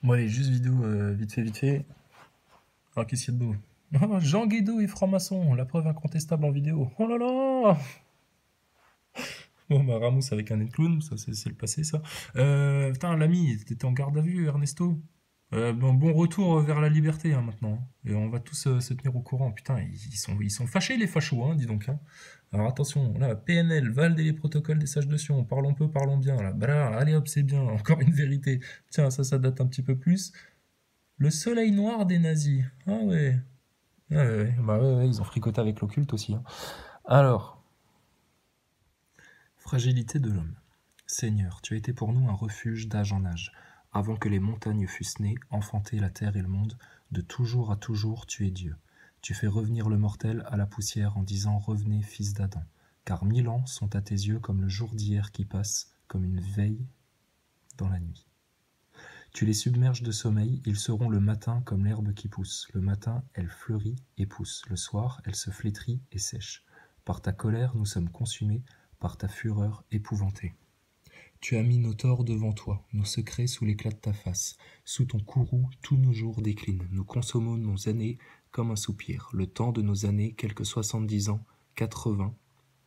Bon allez, juste vidéo, vite fait, vite fait. Alors qu'est-ce qu'il y a de beau? Ah, Jean Guido est franc-maçon, la preuve incontestable en vidéo. Oh là là! Bon bah Ramos avec un nez de clown, ça c'est le passé ça. Putain l'ami, t'étais en garde à vue Ernesto. Bon retour vers la liberté hein, maintenant, hein. Et on va tous se tenir au courant. Putain, ils sont fâchés les fachos, hein, dis donc. Hein. Alors attention, là, PNL, valider les protocoles des sages de Sion, parlons peu, parlons bien. Là, bah là, allez hop, c'est bien, encore une vérité. Tiens, ça date un petit peu plus. Le soleil noir des nazis. Ah ouais. Ouais, ouais, ouais. Bah ouais, ouais, ils ont fricoté avec l'occulte aussi. Hein. Alors, fragilité de l'homme. Seigneur, tu as été pour nous un refuge d'âge en âge. Avant que les montagnes fussent nées, enfanter la terre et le monde, de toujours à toujours tu es Dieu. Tu fais revenir le mortel à la poussière en disant revenez, fils d'Adam. Car 1000 ans sont à tes yeux comme le jour d'hier qui passe, comme une veille dans la nuit. Tu les submerges de sommeil, ils seront le matin comme l'herbe qui pousse. Le matin, elle fleurit et pousse. Le soir, elle se flétrit et sèche. Par ta colère, nous sommes consumés, par ta fureur épouvantés. Tu as mis nos torts devant toi, nos secrets sous l'éclat de ta face. Sous ton courroux, tous nos jours déclinent. Nous consommons nos années comme un soupir. Le temps de nos années, quelques 70 ans, 80,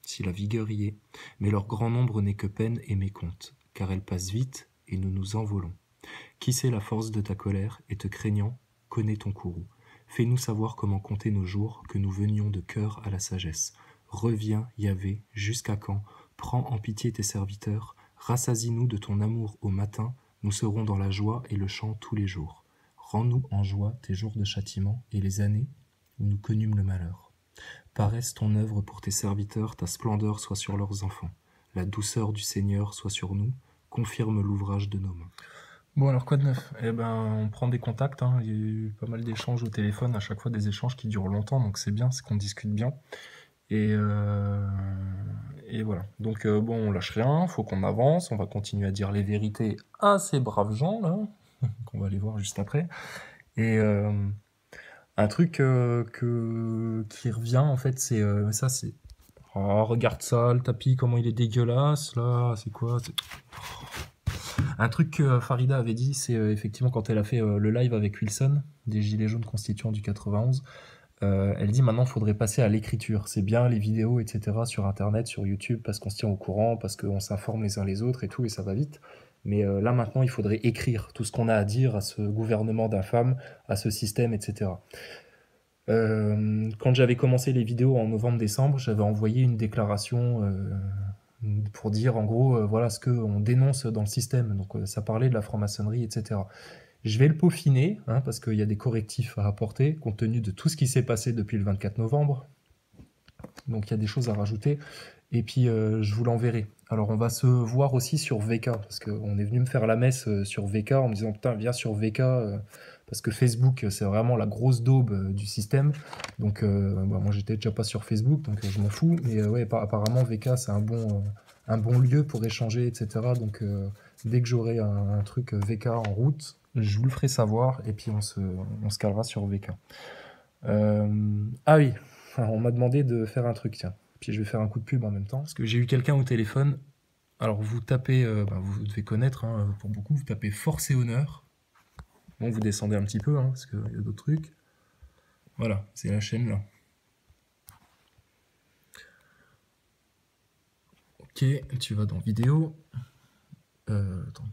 si la vigueur y est. Mais leur grand nombre n'est que peine et mécompte, car elle passe vite et nous nous envolons. Qui sait la force de ta colère, et te craignant, connais ton courroux. Fais-nous savoir comment compter nos jours, que nous venions de cœur à la sagesse. Reviens, Yahvé, jusqu'à quand? Prends en pitié tes serviteurs, rassasie-nous de ton amour au matin, nous serons dans la joie et le chant tous les jours. Rends-nous en joie tes jours de châtiment et les années où nous connûmes le malheur. Paraisse ton œuvre pour tes serviteurs, ta splendeur soit sur leurs enfants. La douceur du Seigneur soit sur nous, confirme l'ouvrage de nos mains. Bon, alors quoi de neuf? Eh ben, on prend des contacts, hein. Il y a eu pas mal d'échanges au téléphone, à chaque fois des échanges qui durent longtemps, donc c'est bien, c'est qu'on discute bien. Et, euh, et voilà. Donc bon, on lâche rien, faut qu'on avance, on va continuer à dire les vérités à ces braves gens, là, qu'on va aller voir juste après. Et un truc qui revient, en fait, c'est ça, c'est... Oh, regarde ça, le tapis, comment il est dégueulasse, là, c'est quoi? Un truc que Farida avait dit, c'est effectivement quand elle a fait le live avec Wilson, des Gilets jaunes constituants du 91, elle dit maintenant il faudrait passer à l'écriture. C'est bien les vidéos, etc. sur Internet, sur YouTube, parce qu'on se tient au courant, parce qu'on s'informe les uns les autres et tout, et ça va vite. Mais là maintenant, il faudrait écrire tout ce qu'on a à dire à ce gouvernement d'infâmes, à ce système, etc. Quand j'avais commencé les vidéos en novembre-décembre, j'avais envoyé une déclaration pour dire en gros voilà ce qu'on dénonce dans le système. Donc ça parlait de la franc-maçonnerie, etc. Je vais le peaufiner hein, parce qu'il y a des correctifs à apporter compte tenu de tout ce qui s'est passé depuis le 24 novembre. Donc il y a des choses à rajouter. Et puis je vous l'enverrai. Alors on va se voir aussi sur VK parce qu'on est venu me faire la messe sur VK en me disant putain viens sur VK parce que Facebook c'est vraiment la grosse daube du système. Donc bah, moi j'étais déjà pas sur Facebook donc je m'en fous. Mais ouais apparemment VK c'est un bon lieu pour échanger etc. Donc dès que j'aurai un truc VK en route, je vous le ferai savoir et puis on se calera sur VK. Ah oui, on m'a demandé de faire un truc, tiens. Puis je vais faire un coup de pub en même temps. Parce que j'ai eu quelqu'un au téléphone. Alors vous tapez, vous devez connaître, hein, pour beaucoup, vous tapez Force et Honneur. Bon, vous descendez un petit peu, hein, parce qu'il y a d'autres trucs. Voilà, c'est la chaîne là. Ok, tu vas dans vidéo. Attends,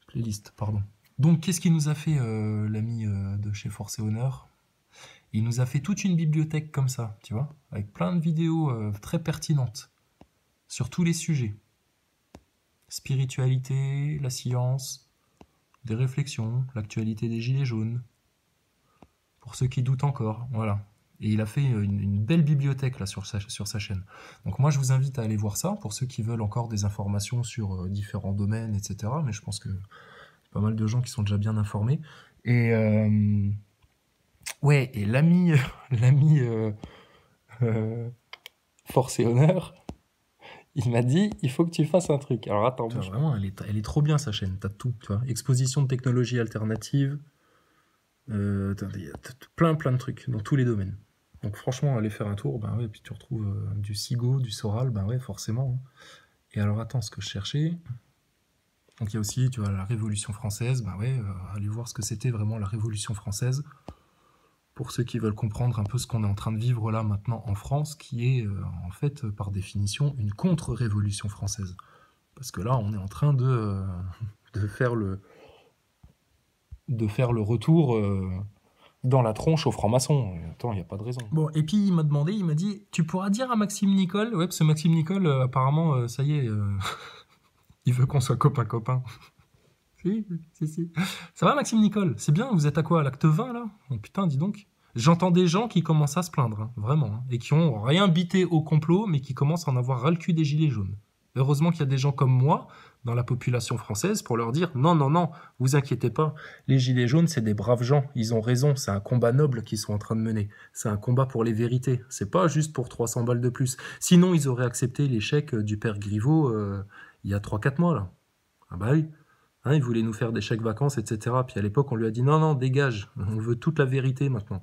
playlist, pardon. Donc, qu'est-ce qu'il nous a fait l'ami de chez Force et Honneur? Il nous a fait toute une bibliothèque comme ça, tu vois, avec plein de vidéos très pertinentes sur tous les sujets. Spiritualité, la science, des réflexions, l'actualité des Gilets jaunes, pour ceux qui doutent encore, voilà. Et il a fait une belle bibliothèque là sur sa chaîne. Donc moi je vous invite à aller voir ça, pour ceux qui veulent encore des informations sur différents domaines, etc. Mais je pense que pas mal de gens qui sont déjà bien informés. Et ouais, et l'ami l'ami Force et Honneur, il m'a dit, il faut que tu fasses un truc. Alors attends, vraiment, elle est trop bien sa chaîne, t'as tout, tu vois. Exposition de technologies alternatives, il y a plein de trucs dans tous les domaines. Donc franchement, aller faire un tour, ben ouais, puis tu retrouves du SIGO, du Soral, ben ouais, forcément. Hein. Et alors attends, ce que je cherchais... Donc il y a aussi, tu vois, la Révolution française. Bah ouais, allez voir ce que c'était vraiment la Révolution française. Pour ceux qui veulent comprendre un peu ce qu'on est en train de vivre là maintenant en France, qui est en fait par définition une contre-révolution française. Parce que là, on est en train de faire le retour dans la tronche aux francs-maçons. Attends, il n'y a pas de raison. Bon, et puis il m'a demandé, il m'a dit, tu pourras dire à Maxime Nicole, ouais, parce que Maxime Nicole, apparemment, ça y est, il veut qu'on soit copain-copain. Si. Ça va, Maxime Nicole? C'est bien, vous êtes à quoi, à l'acte 20, là? Oh, putain, dis donc. J'entends des gens qui commencent à se plaindre, hein, vraiment, hein, et qui ont rien bité au complot, mais qui commencent à en avoir ras le cul des gilets jaunes. Heureusement qu'il y a des gens comme moi, dans la population française, pour leur dire « Non, vous inquiétez pas, les gilets jaunes, c'est des braves gens, ils ont raison, c'est un combat noble qu'ils sont en train de mener. C'est un combat pour les vérités, c'est pas juste pour 300 balles de plus. Sinon, ils auraient accepté l'échec du père Griveaux il y a 3-4 mois, là. Ah bah oui. Hein, il voulait nous faire des chèques vacances, etc. Puis à l'époque, on lui a dit non, dégage, on veut toute la vérité maintenant.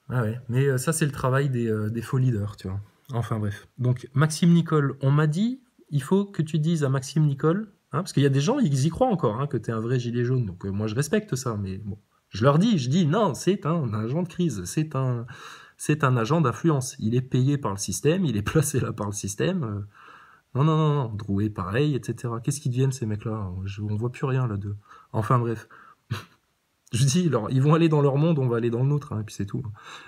Ah ouais, mais ça, c'est le travail des faux leaders, tu vois. Enfin bref. Donc, Maxime Nicole, on m'a dit, il faut que tu dises à Maxime Nicole, hein, parce qu'il y a des gens, ils y croient encore, hein, que tu es un vrai gilet jaune. Donc, moi, je respecte ça, mais bon. Je leur dis, non, c'est un agent de crise, c'est un agent d'influence. Il est payé par le système, il est placé là par le système. Non, Drouet pareil, etc. Qu'est-ce qu'ils deviennent ces mecs-là? On voit plus rien là d'eux. Enfin bref. Je dis, alors, ils vont aller dans leur monde, on va aller dans le nôtre, hein, et puis c'est tout.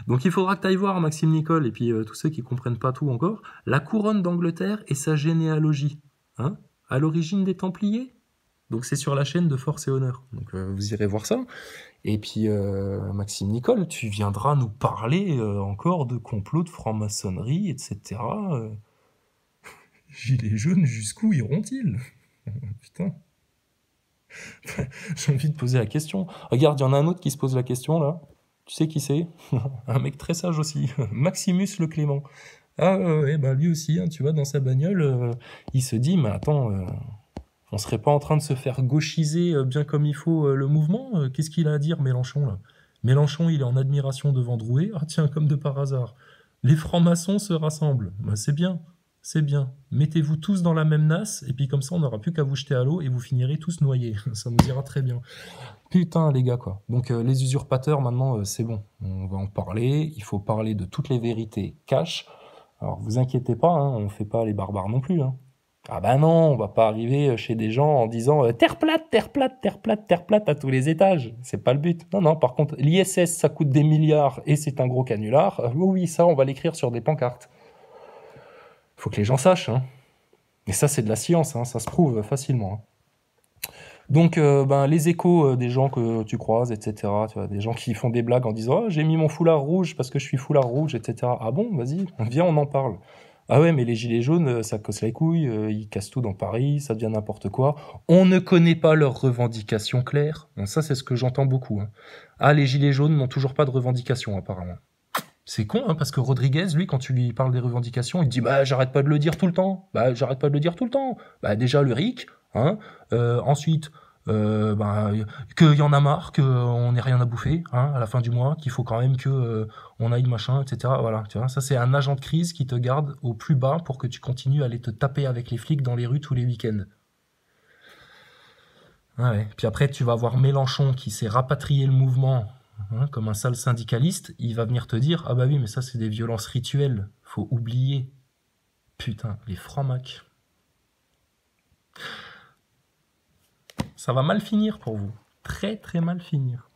Donc il faudra que tu ailles voir Maxime Nicole, et puis tous ceux qui comprennent pas tout encore, la couronne d'Angleterre et sa généalogie. Hein, à l'origine des Templiers. Donc c'est sur la chaîne de Force et Honneur. Donc vous irez voir ça. Et puis Maxime Nicole, tu viendras nous parler encore de complots de franc-maçonnerie, etc. Gilets jaunes, jusqu'où iront-ils? Putain. J'ai envie de poser la question. Regarde, il y en a un autre qui se pose la question, là. Tu sais qui c'est? Un mec très sage aussi. Maximus le Clément. Ah ouais, bah lui aussi, hein, tu vois, dans sa bagnole, il se dit, mais attends, on serait pas en train de se faire gauchiser bien comme il faut le mouvement? Qu'est-ce qu'il a à dire, Mélenchon, là? Mélenchon, il est en admiration devant Drouet. Ah tiens, comme de par hasard. Les francs-maçons se rassemblent. Bah, c'est bien. C'est bien. Mettez-vous tous dans la même nasse, et puis comme ça, on n'aura plus qu'à vous jeter à l'eau, et vous finirez tous noyés. Ça nous ira très bien. Putain, les gars, quoi. Donc, les usurpateurs, maintenant, c'est bon. On va en parler. Il faut parler de toutes les vérités cash. Alors, vous inquiétez pas, hein, on fait pas les barbares non plus. Hein. Ah bah non, on va pas arriver chez des gens en disant terre plate, terre plate, terre plate, terre plate à tous les étages. C'est pas le but. Non, par contre, l'ISS, ça coûte des milliards, et c'est un gros canular. Oui, ça, on va l'écrire sur des pancartes. Faut que les gens sachent, hein. Et ça, c'est de la science, hein, ça se prouve facilement. Hein. Donc, les échos des gens que tu croises, etc., tu vois, des gens qui font des blagues en disant « Oh, j'ai mis mon foulard rouge parce que je suis foulard rouge, etc. » Ah bon, vas-y, viens, on en parle. Ah ouais, mais les gilets jaunes, ça casse les couilles, ils cassent tout dans Paris, ça devient n'importe quoi. On ne connaît pas leurs revendications claires. Bon, ça, c'est ce que j'entends beaucoup. Hein. Ah, les gilets jaunes n'ont toujours pas de revendications, apparemment. C'est con, hein, parce que Rodriguez, lui, quand tu lui parles des revendications, il te dit « Bah, j'arrête pas de le dire tout le temps. Bah, j'arrête pas de le dire tout le temps. Bah, déjà, le RIC, hein. Ensuite, qu'il y en a marre, qu'on n'ait rien à bouffer, hein, à la fin du mois, qu'il faut quand même que on aille machin, etc. » Voilà, tu vois, ça, c'est un agent de crise qui te garde au plus bas pour que tu continues à aller te taper avec les flics dans les rues tous les week-ends. Ouais. Puis après, tu vas voir Mélenchon qui s'est rapatrié le mouvement... Hein, comme un sale syndicaliste, il va venir te dire « Ah bah oui, mais ça, c'est des violences rituelles. Faut oublier. » Putain, les francs-macs. Ça va mal finir pour vous. Très, très mal finir.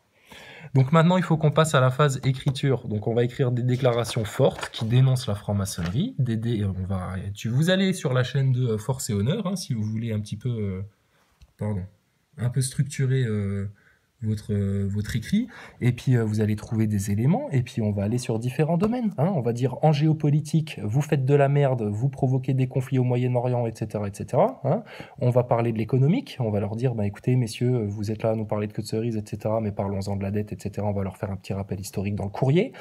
Donc maintenant, il faut qu'on passe à la phase écriture. Donc on va écrire des déclarations fortes qui dénoncent la franc-maçonnerie. Vous allez sur la chaîne de Force et Honneur, hein, si vous voulez un petit peu... un peu structurer... votre écrit, et puis vous allez trouver des éléments, et puis on va aller sur différents domaines. Hein. On va dire en géopolitique, vous faites de la merde, vous provoquez des conflits au Moyen-Orient, etc. etc. Hein. On va parler de l'économique, on va leur dire, bah, écoutez, messieurs, vous êtes là à nous parler de queue de cerise, etc., mais parlons-en de la dette, etc. On va leur faire un petit rappel historique dans le courrier.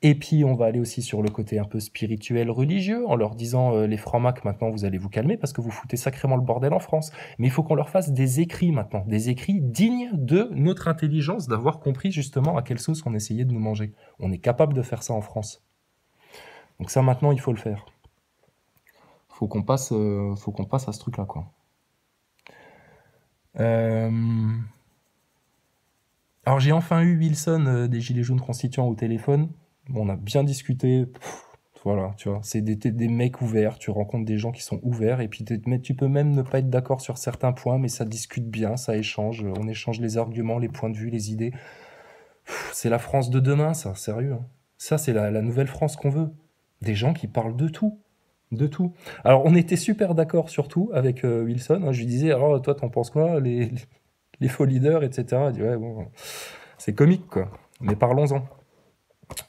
Et puis on va aller aussi sur le côté un peu spirituel, religieux, en leur disant, les francs-macs, maintenant vous allez vous calmer, parce que vous foutez sacrément le bordel en France. Mais il faut qu'on leur fasse des écrits maintenant, des écrits dignes de notre intelligence d'avoir compris justement à quelle sauce on essayait de nous manger. On est capable de faire ça en France. Donc ça, maintenant, il faut le faire. Faut qu'on passe à ce truc-là, quoi. Euh, Alors j'ai enfin eu Wilson des Gilets jaunes constituants au téléphone. Bon, on a bien discuté. Voilà, tu vois, c'est des mecs ouverts. Tu rencontres des gens qui sont ouverts et puis mais tu peux même ne pas être d'accord sur certains points, mais ça discute bien, ça échange. On échange les arguments, les points de vue, les idées. C'est la France de demain, ça, sérieux, hein. Ça, c'est la nouvelle France qu'on veut. Des gens qui parlent de tout. De tout. Alors, on était super d'accord sur tout avec Wilson, hein. Je lui disais, alors, toi, t'en penses quoi, les faux leaders, etc. Il dit, ouais, bon, c'est comique, quoi. Mais parlons-en.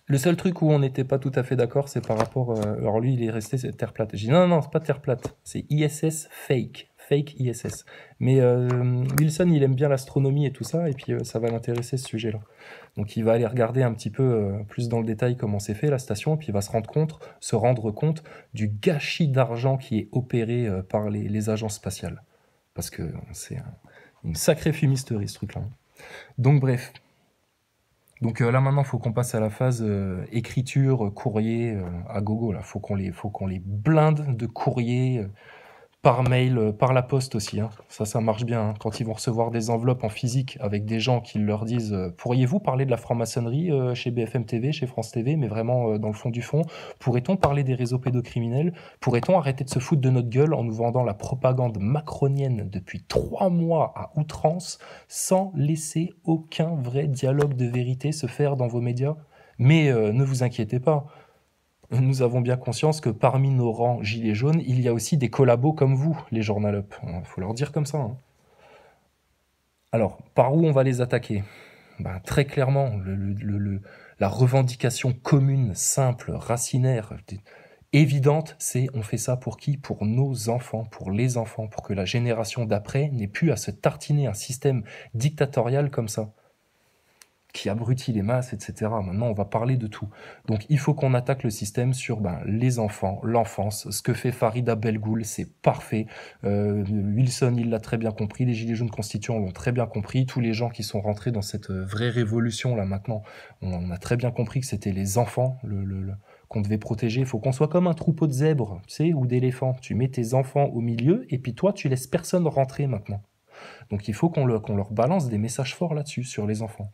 Le seul truc où on n'était pas tout à fait d'accord, c'est par rapport. Alors lui, il est resté c'est Terre plate. J'ai dit non, non, c'est pas Terre plate, c'est ISS fake. Fake ISS. Mais Wilson, il aime bien l'astronomie et tout ça, et puis ça va l'intéresser ce sujet-là. Donc il va aller regarder un petit peu plus dans le détail comment c'est fait la station, et puis il va se rendre compte du gâchis d'argent qui est opéré par les agences spatiales. Parce que c'est une sacrée fumisterie ce truc-là. Donc bref, donc là maintenant, il faut qu'on passe à la phase écriture, courrier à gogo. Là, faut qu'on les blinde de courrier par mail, par la poste aussi, hein. Ça marche bien, hein. Quand ils vont recevoir des enveloppes en physique avec des gens qui leur disent pourriez-vous parler de la franc-maçonnerie chez BFM TV, chez France TV, mais vraiment dans le fond du fond. Pourrait-on parler des réseaux pédocriminels? Pourrait-on arrêter de se foutre de notre gueule en nous vendant la propagande macronienne depuis 3 mois à outrance, sans laisser aucun vrai dialogue de vérité se faire dans vos médias? Mais ne vous inquiétez pas, nous avons bien conscience que parmi nos rangs gilets jaunes, il y a aussi des collabos comme vous, les Journal Up. Il faut leur dire comme ça, hein. Alors, par où on va les attaquer? Ben, très clairement, la revendication commune, simple, racinaire, évidente, c'est on fait ça pour qui? Pour nos enfants, pour les enfants, pour que la génération d'après n'ait plus à se tartiner un système dictatorial comme ça, qui abrutit les masses, etc. Maintenant, on va parler de tout. Donc, il faut qu'on attaque le système sur les enfants, l'enfance. Ce que fait Farida Belgoul, c'est parfait. Wilson, il l'a très bien compris. Les Gilets jaunes constituants l'ont très bien compris. Tous les gens qui sont rentrés dans cette vraie révolution, là, maintenant, on a très bien compris que c'était les enfants qu'on devait protéger. Il faut qu'on soit comme un troupeau de zèbres, tu sais, ou d'éléphants. Tu mets tes enfants au milieu, et puis toi, tu laisses personne rentrer maintenant. Donc, il faut qu'on leur balance des messages forts là-dessus, sur les enfants.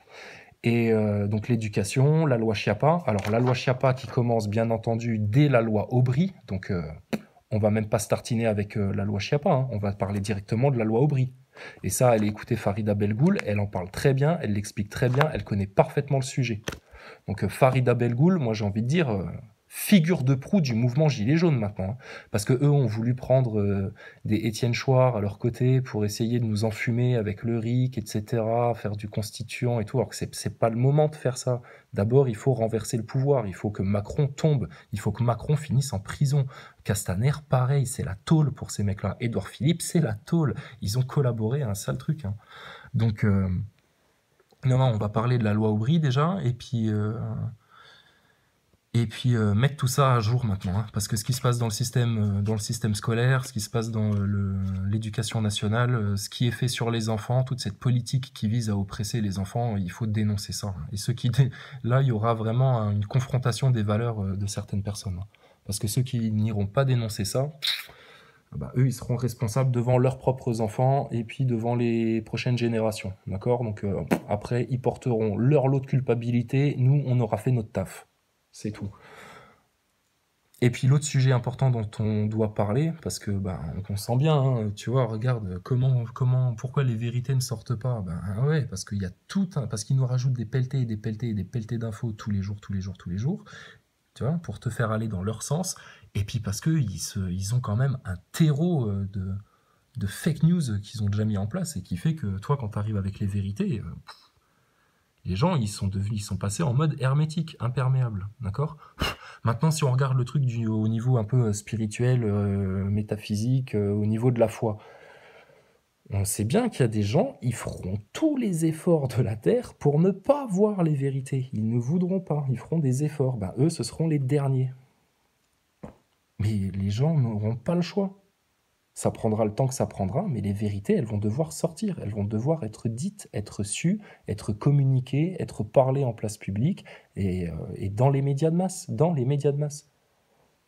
Et donc l'éducation, la loi Chiappa. Alors la loi Chiappa qui commence bien entendu dès la loi Aubry. Donc on va même pas se tartiner avec la loi Chiappa, hein. On va parler directement de la loi Aubry. Et ça, allez écouter Farida Belgoul, elle en parle très bien, elle l'explique très bien, elle connaît parfaitement le sujet. Donc Farida Belgoul, moi j'ai envie de dire, figure de proue du mouvement Gilets jaunes maintenant, hein. Parce que eux ont voulu prendre des Étienne Chouard à leur côté pour essayer de nous enfumer avec le RIC, etc., faire du constituant et tout, alors que c'est pas le moment de faire ça. D'abord, il faut renverser le pouvoir, il faut que Macron tombe, il faut que Macron finisse en prison. Castaner, pareil, c'est la tôle pour ces mecs-là. Édouard Philippe, c'est la tôle. Ils ont collaboré à un sale truc, hein. Donc, non, non, on va parler de la loi Aubry déjà, et puis mettre tout ça à jour maintenant, hein, parce que ce qui se passe dans le système scolaire, ce qui se passe dans l'éducation nationale, ce qui est fait sur les enfants, toute cette politique qui vise à oppresser les enfants, il faut dénoncer ça, hein. Et là, il y aura vraiment une confrontation des valeurs de certaines personnes, hein. Parce que ceux qui n'iront pas dénoncer ça, eux, ils seront responsables devant leurs propres enfants et puis devant les prochaines générations, d'accord? Donc après, ils porteront leur lot de culpabilité, nous, on aura fait notre taf. C'est tout. Et puis l'autre sujet important dont on doit parler, parce que on sent bien, hein, tu vois, regarde pourquoi les vérités ne sortent pas. Ouais, parce qu'il y a parce qu'ils nous rajoutent des pelletés et des pelletés et des pelletés d'infos tous les jours, tu vois, pour te faire aller dans leur sens. Et puis parce que ils ont quand même un terreau de fake news qu'ils ont déjà mis en place et qui fait que toi, quand tu arrives avec les vérités, les gens, ils sont passés en mode hermétique, imperméable, d'accord? Maintenant, si on regarde le truc au niveau un peu spirituel, métaphysique, au niveau de la foi, on sait bien qu'il y a des gens, ils feront tous les efforts de la Terre pour ne pas voir les vérités. Ils ne voudront pas, ils feront des efforts. Eux, ce seront les derniers. Mais les gens n'auront pas le choix. Ça prendra le temps que ça prendra, mais les vérités, elles vont devoir sortir, elles vont devoir être dites, être sues, être communiquées, être parlées en place publique et dans les médias de masse,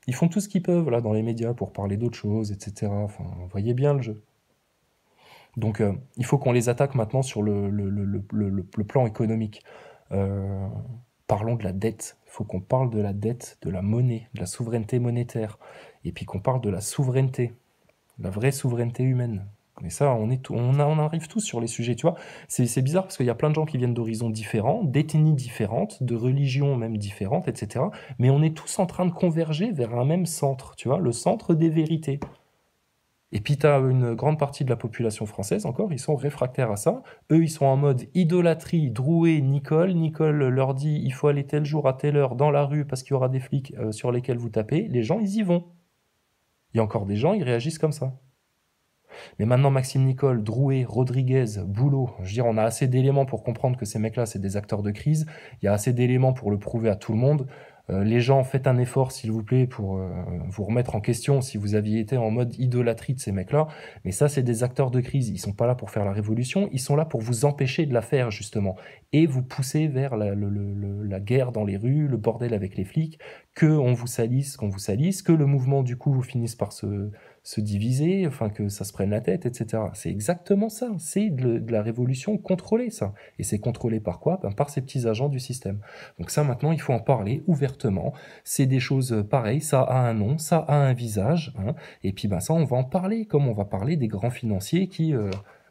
Ils font tout ce qu'ils peuvent là dans les médias pour parler d'autres choses, etc. Enfin, vous voyez bien le jeu. Donc, il faut qu'on les attaque maintenant sur le plan économique. Euh, Parlons de la dette. Il faut qu'on parle de la dette, de la monnaie, de la souveraineté monétaire. Et puis qu'on parle de la souveraineté, la vraie souveraineté humaine. Et ça, on arrive tous sur les sujets, tu vois. C'est bizarre parce qu'il y a plein de gens qui viennent d'horizons différents, d'ethnies différentes, de religions même différentes, etc. Mais on est tous en train de converger vers un même centre, tu vois, le centre des vérités. Et puis tu as une grande partie de la population française encore, ils sont réfractaires à ça. Eux, ils sont en mode idolâtrie, Drouet, Nicole. Nicole leur dit il faut aller tel jour à telle heure dans la rue parce qu'il y aura des flics sur lesquels vous tapez. Les gens, ils y vont. Il y a encore des gens, ils réagissent comme ça. Mais maintenant, Maxime Nicole, Drouet, Rodriguez, Boulot, je veux dire, on a assez d'éléments pour comprendre que ces mecs-là, c'est des acteurs de crise. Il y a assez d'éléments pour le prouver à tout le monde. Les gens, faites un effort, s'il vous plaît, pour vous remettre en question si vous aviez été en mode idolâtrie de ces mecs-là. Mais ça, c'est des acteurs de crise. Ils sont pas là pour faire la révolution. Ils sont là pour vous empêcher de la faire, justement. Et vous pousser vers la guerre dans les rues, le bordel avec les flics, qu'on vous salisse, que le mouvement, du coup, finisse par se diviser, enfin que ça se prenne la tête, etc. C'est exactement ça. C'est de la révolution contrôlée, ça. Et c'est contrôlé par quoi? Ben, par ces petits agents du système. Donc ça, maintenant, il faut en parler ouvertement. C'est des choses pareilles, ça a un nom, ça a un visage, hein. Et puis ben ça, on va en parler, comme on va parler des grands financiers qui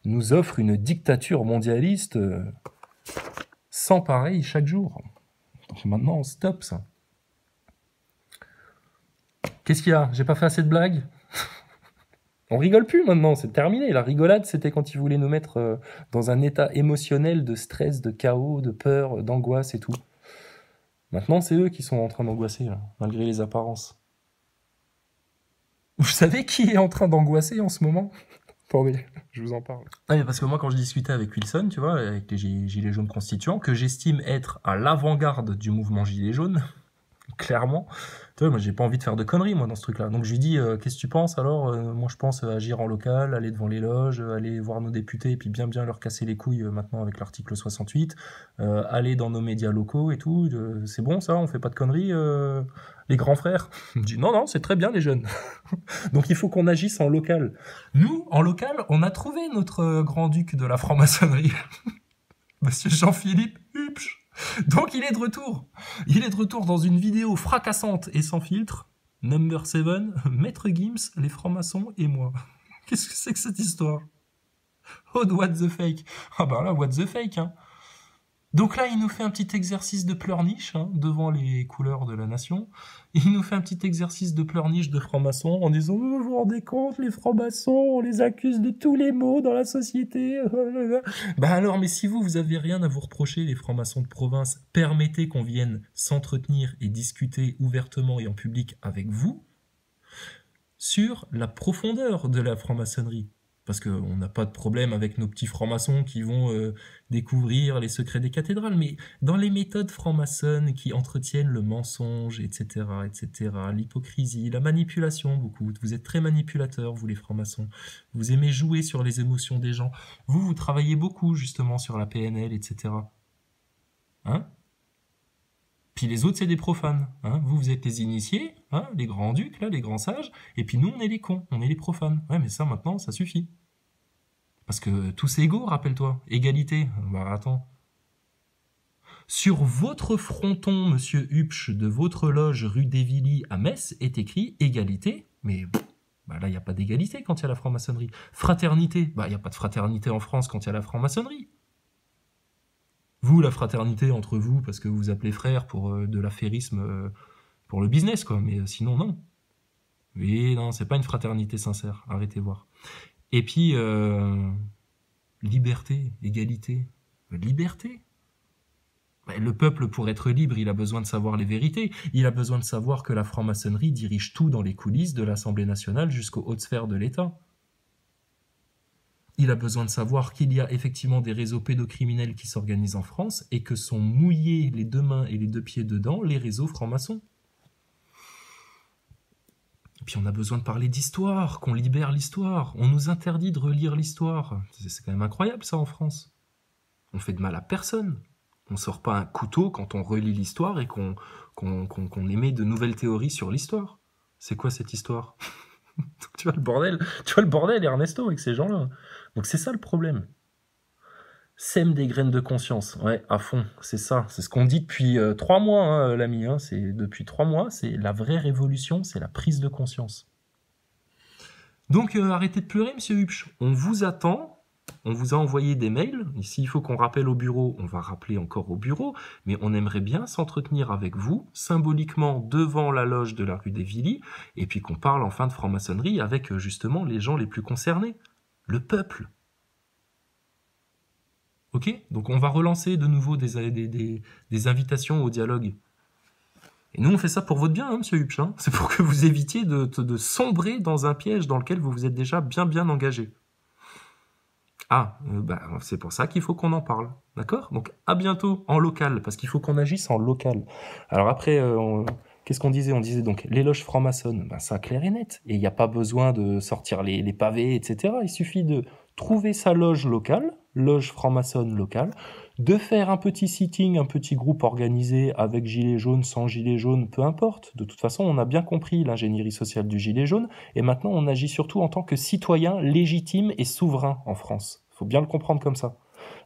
nous offrent une dictature mondialiste sans pareil chaque jour. Donc maintenant, stop ça. Qu'est-ce qu'il y a? J'ai pas fait assez de blagues? On rigole plus maintenant, c'est terminé. La rigolade, c'était quand ils voulaient nous mettre dans un état émotionnel de stress, de chaos, de peur, d'angoisse et tout. Maintenant, c'est eux qui sont en train d'angoisser, là, malgré les apparences. Vous savez qui est en train d'angoisser en ce moment? Attendez, je vous en parle. Ah, mais parce que moi, quand je discutais avec Wilson, tu vois, avec les Gilets jaunes constituants, que j'estime être à l'avant-garde du mouvement Gilets jaunes, clairement. Tu vois, moi, j'ai pas envie de faire de conneries, moi, dans ce truc-là. Donc, je lui dis, qu'est-ce que tu penses, alors? Moi, je pense agir en local, aller devant les loges, aller voir nos députés, et puis bien leur casser les couilles, maintenant, avec l'article 68, aller dans nos médias locaux et tout. C'est bon, ça? On fait pas de conneries, les grands frères? Je dis, non, c'est très bien, les jeunes. Donc, il faut qu'on agisse en local. Nous, en local, on a trouvé notre grand-duc de la franc-maçonnerie. Monsieur Jean-Philippe Hupsch. Donc il est de retour. Il est de retour dans une vidéo fracassante et sans filtre. Number 7, Maître Gims, les francs-maçons et moi. Qu'est-ce que c'est que cette histoire? Oh, what the fake. Ah bah là, what the fake, hein. Donc là, il nous fait un petit exercice de pleurniche, hein, devant les couleurs de la nation. Il nous fait un petit exercice de pleurniche de franc-maçon en disant vous vous rendez compte, les francs-maçons, on les accuse de tous les maux dans la société. Bah alors, mais si vous avez rien à vous reprocher, les francs-maçons de province, permettez qu'on vienne s'entretenir et discuter ouvertement et en public avec vous sur la profondeur de la franc-maçonnerie. Parce qu'on n'a pas de problème avec nos petits francs-maçons qui vont découvrir les secrets des cathédrales, mais dans les méthodes franc-maçonnes qui entretiennent le mensonge, etc., l'hypocrisie, la manipulation, beaucoup. Vous êtes très manipulateurs, vous les francs-maçons. Vous aimez jouer sur les émotions des gens. Vous travaillez beaucoup, justement, sur la PNL, etc. Hein? Puis les autres, c'est des profanes. Hein, vous êtes les initiés, hein, les grands-ducs, là, les grands sages, et puis nous, on est les cons, on est les profanes. Ouais, mais ça, maintenant, ça suffit. Parce que tous égaux, rappelle-toi. Égalité. Bah, attends. Sur votre fronton, monsieur Hupsch, de votre loge rue d'Évilly à Metz, est écrit égalité, mais bah là, il n'y a pas d'égalité quand il y a la franc-maçonnerie. Fraternité, bah, il n'y a pas de fraternité en France quand il y a la franc-maçonnerie. Vous, la fraternité entre vous, parce que vous vous appelez frères pour de l'affairisme, pour le business, quoi. Mais sinon, non. Oui, non, c'est pas une fraternité sincère. Arrêtez voir. Et puis, liberté, égalité. Liberté. Le peuple, pour être libre, il a besoin de savoir les vérités. Il a besoin de savoir que la franc-maçonnerie dirige tout dans les coulisses de l'Assemblée nationale jusqu'aux hautes sphères de l'État. Il a besoin de savoir qu'il y a effectivement des réseaux pédocriminels qui s'organisent en France et que sont mouillés les deux mains et les deux pieds dedans les réseaux francs-maçons. Et puis on a besoin de parler d'histoire, qu'on libère l'histoire. On nous interdit de relire l'histoire. C'est quand même incroyable ça en France. On fait de mal à personne. On sort pas un couteau quand on relit l'histoire et qu'on émet de nouvelles théories sur l'histoire. C'est quoi cette histoire? Donc, tu vois le bordel, Ernesto, avec ces gens-là. Donc c'est ça le problème. Sème des graines de conscience, ouais, à fond, c'est ça. C'est ce qu'on dit depuis 3 mois, hein, l'ami. Hein, c'est depuis 3 mois, c'est la vraie révolution, c'est la prise de conscience. Donc arrêtez de pleurer, monsieur Hupsch. On vous attend. On vous a envoyé des mails. Ici, il faut qu'on rappelle au bureau. On va rappeler encore au bureau. Mais on aimerait bien s'entretenir avec vous, symboliquement devant la loge de la rue des Villiers, et puis qu'on parle enfin de franc-maçonnerie avec justement les gens les plus concernés. Le peuple. Ok? Donc on va relancer de nouveau des invitations au dialogue. Et nous, on fait ça pour votre bien, hein, monsieur Hupsch. Hein. C'est pour que vous évitiez de sombrer dans un piège dans lequel vous vous êtes déjà bien engagé. Ah, c'est pour ça qu'il faut qu'on en parle, d'accord? Donc à bientôt en local, parce qu'il faut qu'on agisse en local. Alors après, qu'est-ce qu'on disait? On disait donc les loges franc-maçonnes, ça clair et net. Et il n'y a pas besoin de sortir les pavés, etc. Il suffit de trouver sa loge locale, loge franc-maçonne locale, de faire un petit sitting, un petit groupe organisé avec gilet jaune, sans gilet jaune, peu importe. De toute façon, on a bien compris l'ingénierie sociale du gilet jaune, et maintenant on agit surtout en tant que citoyen légitime et souverain en France. Il faut bien le comprendre comme ça.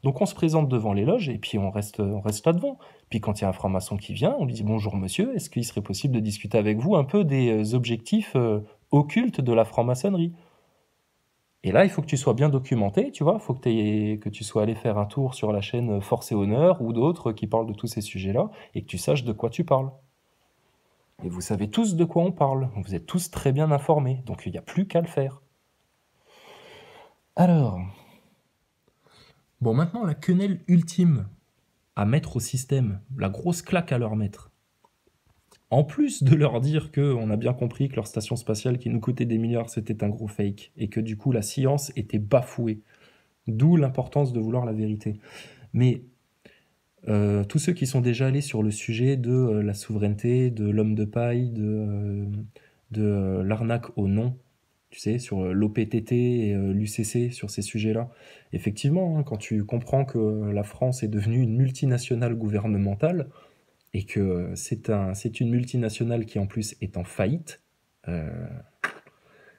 Donc on se présente devant les loges, et puis on reste là devant. Puis quand il y a un franc-maçon qui vient, on lui dit « Bonjour monsieur, est-ce qu'il serait possible de discuter avec vous un peu des objectifs occultes de la franc-maçonnerie ?» Et là, il faut que tu sois bien documenté, tu vois, il faut que tu sois allé faire un tour sur la chaîne Force et Honneur ou d'autres qui parlent de tous ces sujets-là, et que tu saches de quoi tu parles. Et vous savez tous de quoi on parle, vous êtes tous très bien informés, donc il n'y a plus qu'à le faire. Alors, bon, maintenant la quenelle ultime à mettre au système, la grosse claque à leur mettre. En plus de leur dire qu'on a bien compris que leur station spatiale qui nous coûtait des milliards, c'était un gros fake, et que du coup la science était bafouée. D'où l'importance de vouloir la vérité. Mais tous ceux qui sont déjà allés sur le sujet de la souveraineté, de l'homme de paille, de l'arnaque au nom, tu sais, sur l'OPTT et l'UCC, sur ces sujets-là, effectivement, hein, quand tu comprends que la France est devenue une multinationale gouvernementale, et que c'est une multinationale qui en plus est en faillite,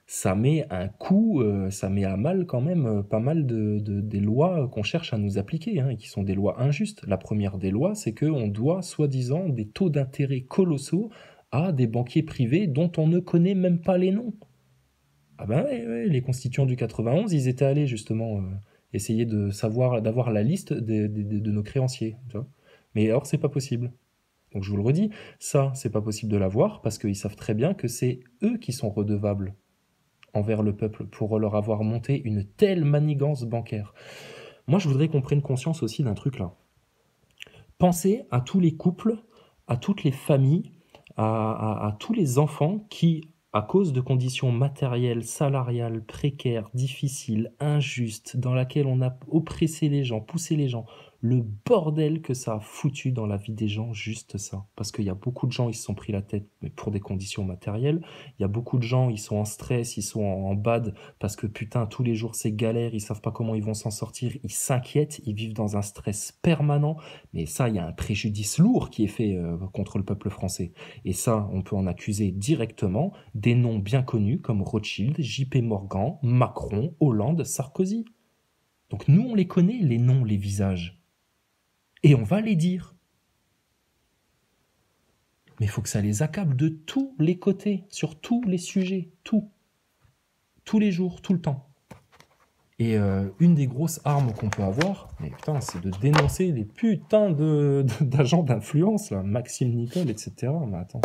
ça met un coup, ça met à mal quand même pas mal des lois qu'on cherche à nous appliquer, hein, et qui sont des lois injustes. La première des lois, c'est qu'on doit, soi-disant, des taux d'intérêt colossaux à des banquiers privés dont on ne connaît même pas les noms. Ah ben ouais, les constituants du 91, ils étaient allés justement essayer d'avoir la liste de nos créanciers. Tu vois. Mais alors, c'est pas possible. Donc je vous le redis, ça, c'est pas possible de l'avoir parce qu'ils savent très bien que c'est eux qui sont redevables envers le peuple pour leur avoir monté une telle manigance bancaire. Moi, je voudrais qu'on prenne conscience aussi d'un truc là. Pensez à tous les couples, à toutes les familles, à tous les enfants qui, à cause de conditions matérielles, salariales, précaires, difficiles, injustes, dans lesquelles on a oppressé les gens, poussé les gens, le bordel que ça a foutu dans la vie des gens, juste ça. Parce qu'il y a beaucoup de gens, ils se sont pris la tête mais pour des conditions matérielles. Il y a beaucoup de gens, ils sont en stress, ils sont en bad, parce que putain, tous les jours c'est galère, ils savent pas comment ils vont s'en sortir, ils s'inquiètent, ils vivent dans un stress permanent. Mais ça, il y a un préjudice lourd qui est fait contre le peuple français. Et ça, on peut en accuser directement des noms bien connus comme Rothschild, JP Morgan, Macron, Hollande, Sarkozy. Donc nous, on les connaît, les noms, les visages. Et on va les dire. Mais il faut que ça les accable de tous les côtés, sur tous les sujets, tout. Tous les jours, tout le temps. Et une des grosses armes qu'on peut avoir, mais putain, c'est de dénoncer les putains d'agents d'influence, là, Maxime Nicole, etc. Mais attends.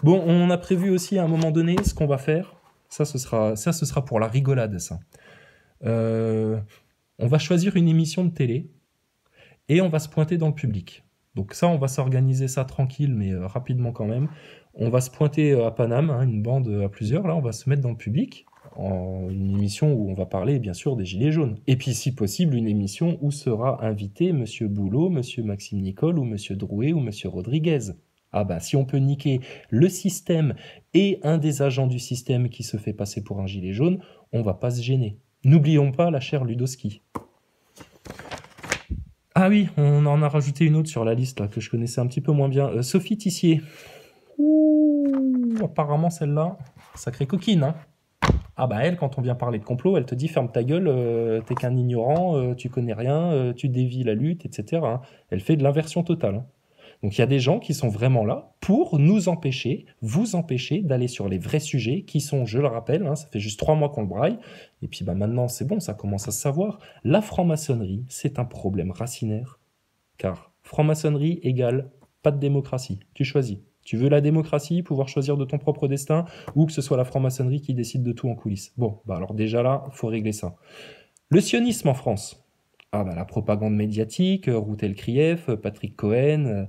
Bon, on a prévu aussi à un moment donné ce qu'on va faire. Ça, ce sera pour la rigolade, ça. On va choisir une émission de télé et on va se pointer dans le public. Donc ça, on va s'organiser ça tranquille, mais rapidement quand même. On va se pointer à Paname, hein, une bande à plusieurs, là, on va se mettre dans le public, en une émission où on va parler, bien sûr, des Gilets jaunes. Et puis, si possible, une émission où sera invité Monsieur Boulot, Monsieur Maxime Nicole, ou Monsieur Drouet, ou Monsieur Rodriguez. Ah bah, si on peut niquer le système et un des agents du système qui se fait passer pour un gilet jaune, on va pas se gêner. N'oublions pas la chère Ludowski. Ah oui, on en a rajouté une autre sur la liste là, que je connaissais un petit peu moins bien. Sophie Tissier. Ouh, apparemment celle-là, sacrée coquine. Hein. Ah bah elle, quand on vient parler de complot, elle te dit ferme ta gueule, t'es qu'un ignorant, tu connais rien, tu dévies la lutte, etc. hein. Elle fait de l'inversion totale. hein. Donc il y a des gens qui sont vraiment là pour nous empêcher, vous empêcher d'aller sur les vrais sujets qui sont, je le rappelle, ça fait juste 3 mois qu'on le braille, et puis bah maintenant c'est bon, ça commence à se savoir. La franc-maçonnerie, c'est un problème racinaire, car franc-maçonnerie égale pas de démocratie. Tu choisis. Tu veux la démocratie, pouvoir choisir de ton propre destin, ou que ce soit la franc-maçonnerie qui décide de tout en coulisses. Bon, bah alors déjà là, faut régler ça. Le sionisme en France. Ah bah la propagande médiatique, Routel Krief, Patrick Cohen,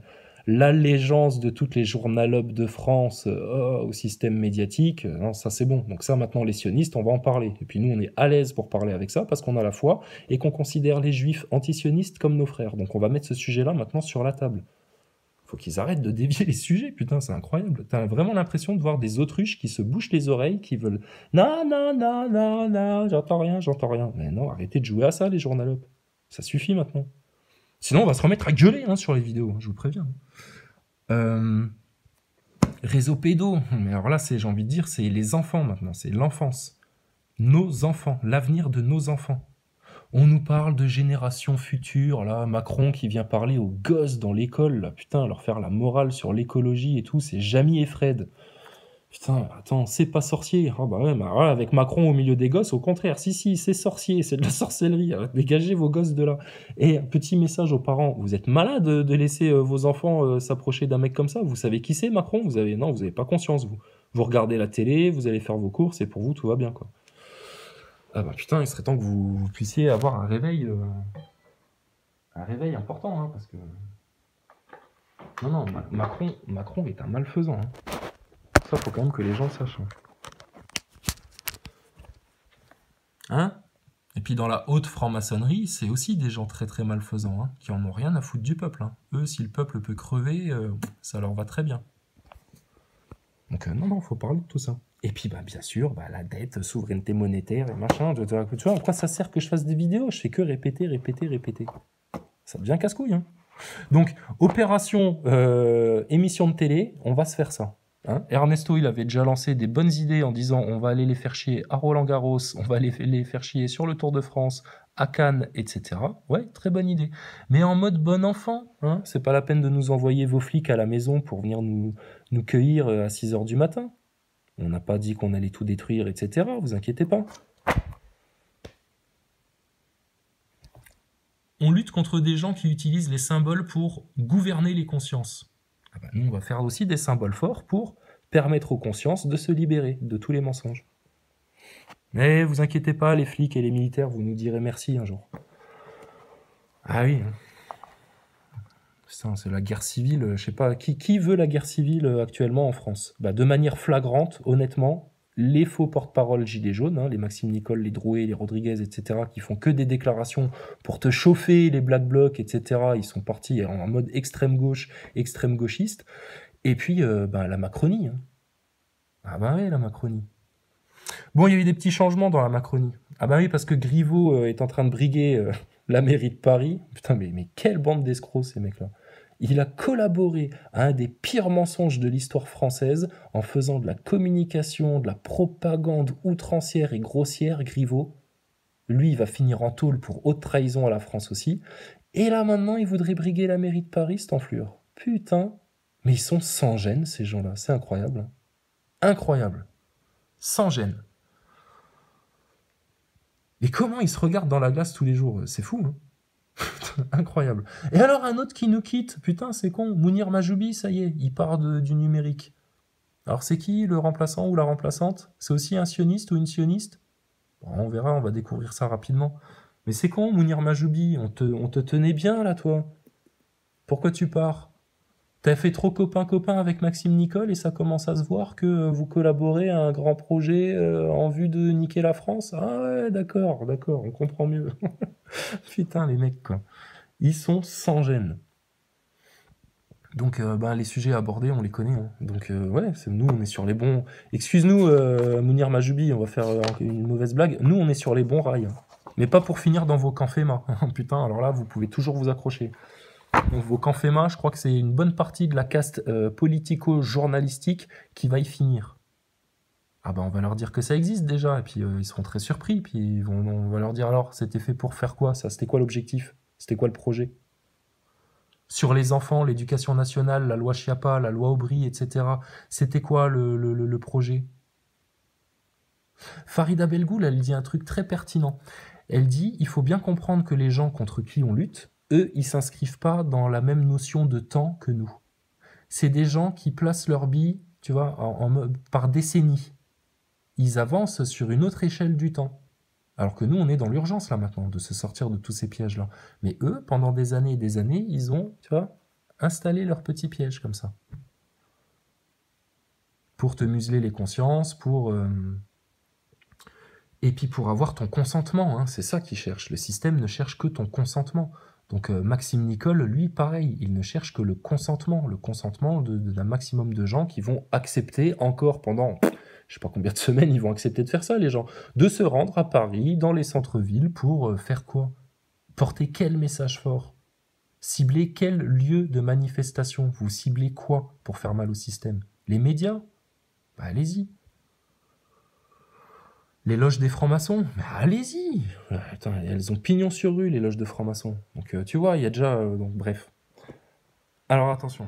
l'allégeance de toutes les journalopes de France au système médiatique, non, ça c'est bon. Donc ça maintenant les sionistes, on va en parler. Et puis nous on est à l'aise pour parler avec ça parce qu'on a la foi et qu'on considère les juifs antisionistes comme nos frères. Donc on va mettre ce sujet-là maintenant sur la table. Faut qu'ils arrêtent de dévier les sujets, putain, c'est incroyable. T'as vraiment l'impression de voir des autruches qui se bouchent les oreilles, qui veulent non, non, non, non, non, j'entends rien, j'entends rien. Mais non, arrêtez de jouer à ça, les journalopes. Ça suffit maintenant. Sinon, on va se remettre à gueuler sur les vidéos, je vous préviens. Réseau pédo, mais alors là, j'ai envie de dire, c'est les enfants maintenant, c'est l'enfance. Nos enfants, l'avenir de nos enfants. On nous parle de génération future, là, Macron qui vient parler aux gosses dans l'école, là, putain, leur faire la morale sur l'écologie et tout, c'est Jamie et Fred. Putain, attends, c'est pas sorcier. Ah bah ouais, bah voilà, avec Macron au milieu des gosses, au contraire, si, c'est sorcier, c'est de la sorcellerie. Dégagez vos gosses de là. Et un petit message aux parents, vous êtes malades de laisser vos enfants s'approcher d'un mec comme ça. Vous savez qui c'est Macron? Non, vous avez pas conscience, vous. Vous regardez la télé, vous allez faire vos courses et pour vous, tout va bien, quoi. Ah bah putain, il serait temps que vous puissiez avoir un réveil important, parce que... Non, Macron est un malfaisant. Ça, faut quand même que les gens le sachent. Et puis dans la haute franc-maçonnerie, c'est aussi des gens très très malfaisants, qui en ont rien à foutre du peuple. Eux, si le peuple peut crever, ça leur va très bien. Donc non, faut parler de tout ça. Et puis bien sûr, la dette, souveraineté monétaire et machin. Tu vois, à quoi ça sert que je fasse des vidéos? Je fais que répéter. Ça devient casse-couille. Donc, opération émission de télé, on va se faire ça. Ernesto, il avait déjà lancé des bonnes idées en disant on va aller les faire chier à Roland-Garros, on va les faire chier sur le Tour de France, à Cannes, etc. Ouais, très bonne idée. Mais en mode bon enfant, c'est pas la peine de nous envoyer vos flics à la maison pour venir nous cueillir à 6h du matin. On n'a pas dit qu'on allait tout détruire, etc. Vous inquiétez pas. On lutte contre des gens qui utilisent les symboles pour gouverner les consciences. Nous, on va faire aussi des symboles forts pour permettre aux consciences de se libérer de tous les mensonges. Mais vous inquiétez pas, les flics et les militaires, vous nous direz merci un jour. Ah oui. Putain, c'est la guerre civile, je sais pas, qui veut la guerre civile actuellement en France? De manière flagrante, honnêtement, les faux porte-parole gilets jaunes, les Maxime Nicole, les Drouet, les Rodriguez, etc., qui font que des déclarations pour te chauffer, les Black Blocs, etc., ils sont partis en mode extrême gauche, extrême gauchiste. Et puis, la Macronie. Ah bah oui, la Macronie. Bon, il y a eu des petits changements dans la Macronie. Ah bah oui, parce que Griveaux est en train de briguer la mairie de Paris. Putain, mais quelle bande d'escrocs, ces mecs-là. Il a collaboré à un des pires mensonges de l'histoire française en faisant de la communication, de la propagande outrancière et grossière, Griveaux. Lui, il va finir en tôle pour haute trahison à la France aussi. Et là, maintenant, il voudrait briguer la mairie de Paris, cette enflure. Putain. Mais ils sont sans gêne, ces gens-là. C'est incroyable. Incroyable. Sans gêne. Et comment ils se regardent dans la glace tous les jours? C'est fou, Incroyable. Et alors un autre qui nous quitte, putain c'est con, Mounir Majoubi, ça y est, il part du numérique. Alors c'est qui le remplaçant ou la remplaçante? C'est aussi un sioniste ou une sioniste? On verra, on va découvrir ça rapidement. Mais c'est con, Mounir Majoubi, on te tenait bien là toi. Pourquoi tu pars? T'as fait trop copain-copain avec Maxime Nicole et ça commence à se voir que vous collaborez à un grand projet en vue de niquer la France? Ah ouais, d'accord, on comprend mieux. Putain, les mecs, quoi. Ils sont sans gêne. Donc, les sujets abordés, on les connaît. Donc, ouais, nous, on est sur les bons... Excuse-nous, Mounir Majoubi, on va faire une mauvaise blague. Nous, on est sur les bons rails. Mais pas pour finir dans vos camps FEMA. Putain, alors là, vous pouvez toujours vous accrocher. Donc, vos camps FEMA, je crois que c'est une bonne partie de la caste politico-journalistique qui va y finir. Ah ben on va leur dire que ça existe déjà, et puis ils seront très surpris, puis on va leur dire alors, c'était fait pour faire quoi ça? C'était quoi l'objectif? C'était quoi le projet? Sur les enfants, l'éducation nationale, la loi Chiappa, la loi Aubry, etc. C'était quoi le projet? Farida Belgoul, elle dit un truc très pertinent. Elle dit, il faut bien comprendre que les gens contre qui on lutte, eux, ils s'inscrivent pas dans la même notion de temps que nous. C'est des gens qui placent leur bille, tu vois, par décennies. Ils avancent sur une autre échelle du temps. Alors que nous, on est dans l'urgence là maintenant, de se sortir de tous ces pièges-là. Mais eux, pendant des années et des années, ils ont, tu vois, installé leurs petits pièges comme ça. Pour te museler les consciences, et puis pour avoir ton consentement, hein, c'est ça qu'ils cherchent. Le système ne cherche que ton consentement. Donc Maxime Nicole, lui, pareil, il ne cherche que le consentement d'un maximum de gens qui vont accepter encore pendant, je sais pas combien de semaines, ils vont accepter de faire ça, les gens, de se rendre à Paris, dans les centres-villes, pour faire quoi? Porter quel message fort? Cibler quel lieu de manifestation? Vous ciblez quoi pour faire mal au système? Les médias? Bah allez-y. Les loges des francs-maçons, bah allez-y. Attends, elles ont pignon sur rue, les loges de francs-maçons. Donc tu vois, il y a déjà... donc bref. Alors attention.